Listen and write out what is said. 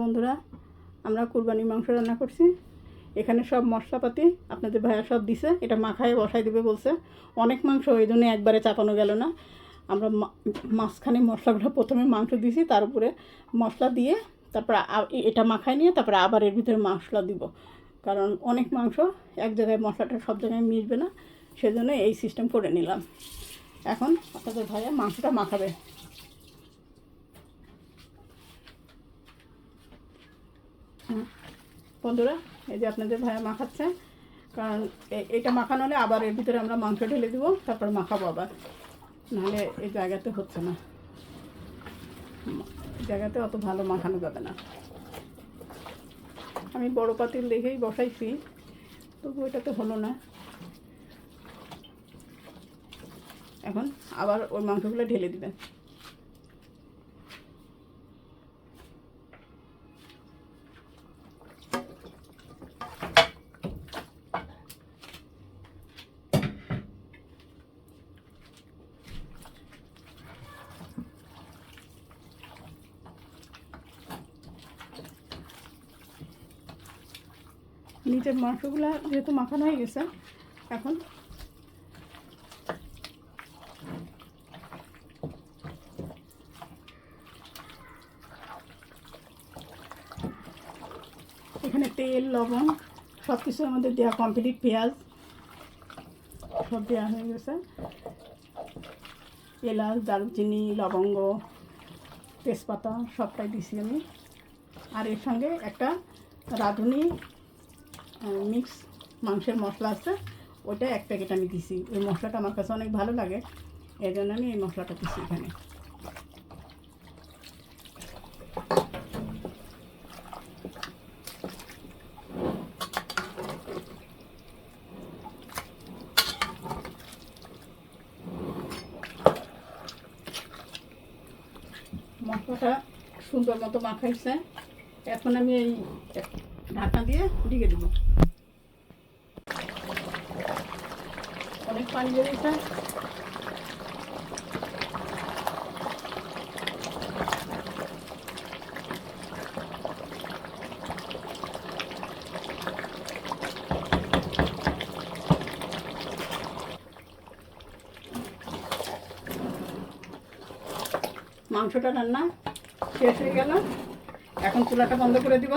বন্ধুরা, আমরা কুরবানির মাংস রান্না করছি। এখানে সব মশলাপাতি আপনাদের ভাইয়া সব দিছে, এটা মাখায় বসাই দেবে বলছে। অনেক মাংস, ওই জন্য একবারে চাপানো গেল না। আমরা মাঝখানে মশলাগুলো প্রথমে মাংস দিয়েছি, তার উপরে মশলা দিয়ে তারপর এটা মাখায় নিয়ে তারপরে আবার এর ভিতরে মশলা দিব, কারণ অনেক মাংস এক জায়গায় মশলাটা সব জায়গায় মিশবে না, সেজন্য এই সিস্টেম করে নিলাম। এখন আপনাদের ভাইয়া মাংসটা মাখাবে। বন্ধুরা, এই যে আপনাদের ভাইয়া মাখাচ্ছে, কারণ এটা মাখানো হলে আবার এর ভিতরে আমরা মাংস ঢেলে দিব, তারপর মাখাবো আবার, নাহলে এই জায়গাতে হচ্ছে না, জায়গাতে অত ভালো মাখানো যাবে না। আমি বড় পাতিল দেখেই বসাইছি, তবু এটাতে হলো না। এখন আবার ওই মাংসগুলো ঢেলে দিবেন। নিচের মাংসগুলো যেহেতু মাখানো হয়ে গেছে, এখন এখানে তেল, লবণ সব কিছু আমাদের দেওয়া কমপ্লিট, পেঁয়াজ সব দেওয়া হয়ে গেছে, এলাচ, দারুচিনি, লবঙ্গ, তেজপাতা সবটাই দিছি আমি। আর এর সঙ্গে একটা রাঁধুনি মিক্স মাংসের মশলা আছে, ওইটা এক প্যাকেট আমি দিছি। ওই মশলাটা আমার কাছে অনেক ভালো লাগে, এই জন্য আমি এই মশলাটা দিছি এখানে। মশলাটা সুন্দর মতো মাখাইছে, এখন আমি এই ঢাকনা দিয়ে ঢেকে দেবো। অনেক পানি বেরিয়েছে, মাংসটা রান্না শেষ হয়ে গেল। এখন চুলাটা বন্ধ করে দিব।